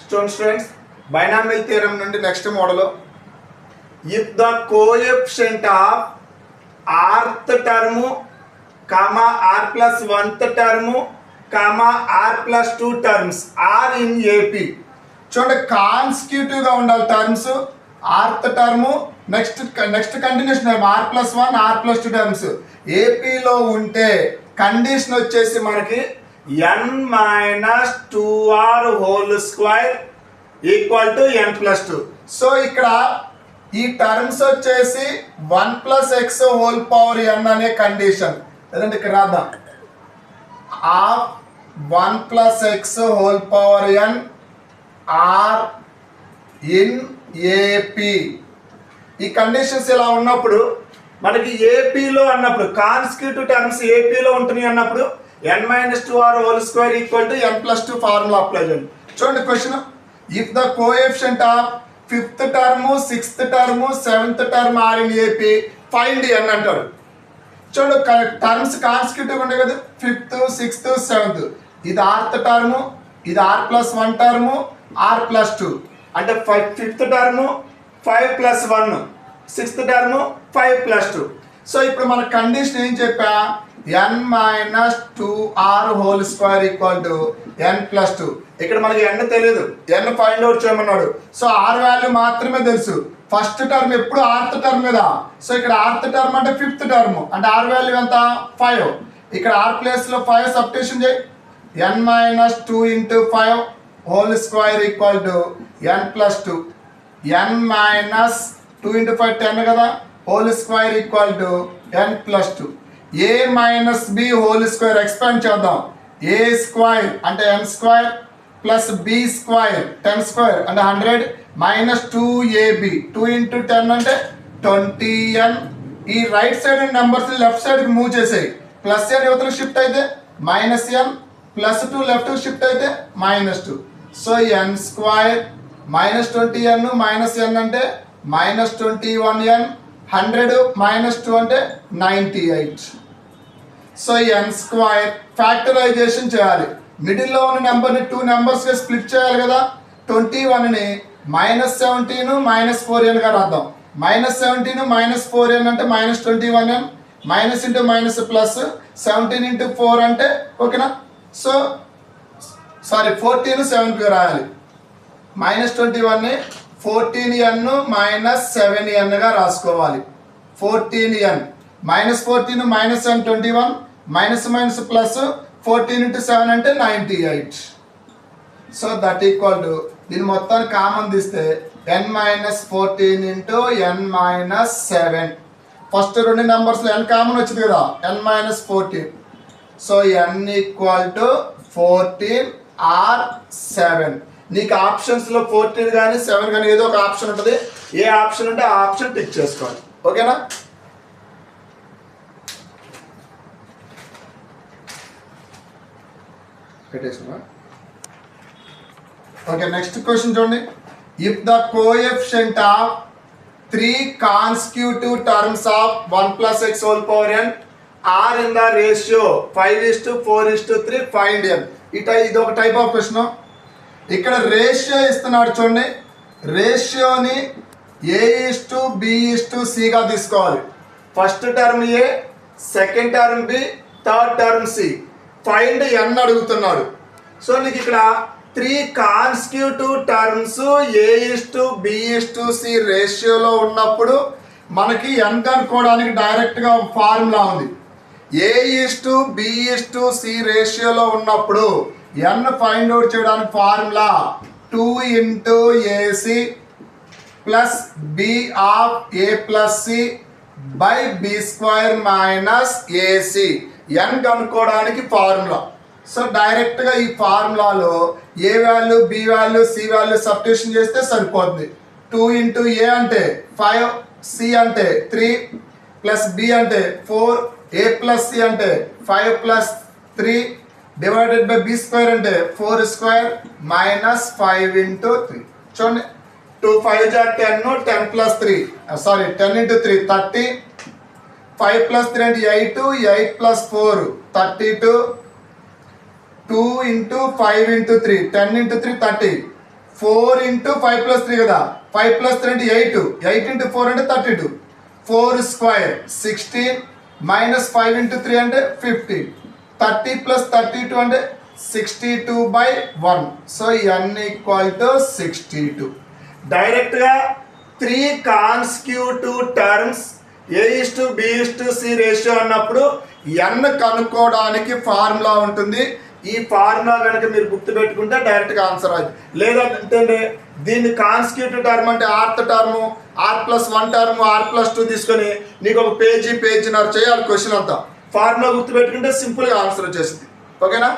Students, binomial theorem నుండి next model. If the coefficient of rth term, comma r plus 1th term, comma r plus 2 terms are in AP. చూడండి consecutive గా ఉండాలి terms. rth term next continuation term r plus 1 r plus 2 terms ఏపీలో ఉంటే condition వచ్చేసి మనకి n minus 2r whole square equal to n plus 2. So ఇక్కడ ఈ terms వచ్చేసి 1 plus x whole power n అనే కండిషన్. లేదంటే ఇక్కడ రాద్దాం of 1 plus x whole power n or in AP. ఈ కండిషన్స్ ఇలా ఉన్నప్పుడు మనకి ఏపీలో అన్నప్పుడు కాన్సిక్యూటివ్ టర్మ్స్ ఏపీలో ఉంటున్నాయి అన్నప్పుడు n minus 2r whole square equal to n plus 2 formula apply చేయండి. చూడండి question, if the coefficient of 5th term 6th term 7th term are in AP find n అంటాడు. చూడండి టర్మ్స్ కాన్సిక్యూటివ్ ఉండే కదా, 5th 6th 7th. ఇది rth term, ఇది r plus 1 term r plus 2 అంటే 5th term 5 plus 1, 6th term 5 plus 2. So ఇప్పుడు మన condition ఏం చెప్పా, n minus 2r whole square equal to n plus 2. ఇక్కడ మనకి n తెలియదు, n ఫైండ్ అవుట్ చేయమన్నాడు. సో r వాల్యూ మాత్రమే తెలుసు. ఫస్ట్ టర్మ్ ఎప్పుడు rth టర్మ్ మీద. సో ఇక్కడ rth టర్మ్ అంటే 5th టర్మ్ అంటే r వాల్యూ ఎంత 5. ఇక్కడ r ప్లేస్ లో 5 సబ్స్టిట్యూషన్ చేయి. n minus 2 into 5 whole square equal to n plus 2. n minus 2 into 5 10 కదా, whole square equal to n plus 2. a minus b whole square expand చేద్దాం. a square అంటే n square plus b square 10 square అంటే 100 minus 2ab 2 into 10 అంటే 20n. ఈ right side numbers left side కి move చేసేయి. Plus n యువతలకు shift అయితే minus n, plus 2 left shift అయితే minus 2. So n square minus 20n minus n అంటే minus 21n, 100 minus 2 అంటే 98. సో n స్క్వేర్ ఫ్యాక్టరైజేషన్ చేయాలి. మిడిల్లో ఉన్న నెంబర్ని 2 నెంబర్స్గా స్ప్లిట్ చేయాలి కదా. 21ని మైనస్ 17 మైనస్ 4n గా రాద్దాం. మైనస్ 17 మైనస్ 4n అంటే minus 21n, minus into minus plus 17 into 4 అంటే ఓకేనా. సో సారీ 14 7 రాయాలి. మైనస్ 21ని 14n మైనస్ 7n గా రాసుకోవాలి. 14n minus 14 minus 7 21 minus minus plus 14 into 7 అంటే 98. సో దట్ ఈక్వల్ టు దీని మొత్తాన్ని కామన్ తీస్తే n minus 14 into n minus 7. First రెండు నెంబర్స్లో n కామన్ వచ్చింది కదా, n minus 14. So n equal to 14 or 7. నీకు ఆప్షన్స్లో 14 కానీ 7 కానీ ఏదో ఒక ఆప్షన్ ఉంటుంది. ఏ ఆప్షన్ ఉంటే ఆ ఆప్షన్ టిక్ చేసుకోవాలి. ఓకేనా. ఓకే నెక్స్ట్ క్వశ్చన్ చూడండి. If the coefficient of 3 consecutive terms of 1 plus x whole power n are in the ratio 5:4:3 find n. ఇది ఒక టైప్ ఆఫ్ క్వశ్చన్. ఇక్కడ రేషియో ఇస్తున్నాడు చూడండి. రేషియోని a:b:c గా తీసుకోవాలి. First term A, second term B, third term C. Find n అడుగుతున్నాడు. So నీకు ఇక్కడ 3 కాన్సిక్యూటివ్ టర్మ్స్ a:b:c రేషియోలో ఉన్నప్పుడు మనకి n కనుక్కోవడానికి డైరెక్ట్గా ఫార్ములా ఉంది. a:b:c రేషియోలో ఉన్నప్పుడు n ఫైండ్ అవుట్ చేయడానికి formula 2 into ac plus b of a plus c by b square minus ac. n కనుక్కోవడానికి ఫార్ములా. సో డైరెక్ట్గా ఈ ఫార్ములాలో A value, B value, C value substitution చేస్తే సరిపోతుంది. 2 into a అంటే 5, c అంటే 3 ప్లస్ b అంటే 4, a plus c అంటే 5 plus 3 divided by b square అంటే 4 స్క్వేర్ మైనస్ 5 into 3. చూడండి 2 5 10, 10 plus 3 సారీ 10 into 3 30, 5 plus 3 అంటే 8, 8 plus 4 32, 2 into 5 into 3 10 into 3 30, 4 into 5 plus 3 కదా, 5 ప్లస్ 3 అంటే 8, 8 ఇంటూ 4 అంటే 32, 4 స్క్వేర్ 16 మైనస్ 5 ఇంటూ 3 అంటే 15, 30 ప్లస్ 32 అంటే 62/1. So n equal to 62. డైరెక్ట్గా 3 కాన్స్టిట్యూటివ్ టర్మ్స్ A:B:C రేషియో అన్నప్పుడు n కనుక్కోవడానికి ఫార్ములా ఉంటుంది. ఈ ఫార్ములా కనుక మీరు గుర్తుపెట్టుకుంటే డైరెక్ట్గా ఆన్సర్ అవుతుంది. లేదంటే దీన్ని కాన్స్టిట్యూటివ్ టర్మ్ అంటే ఆర్త్ టర్మ్, r+1 టర్మ్, r+2 తీసుకొని నీకు ఒక పేజీన్నర చేయాలి క్వశ్చన్ అంతా. ఫార్ములా గుర్తుపెట్టుకుంటే సింపుల్గా ఆన్సర్ వచ్చేసింది. ఓకేనా?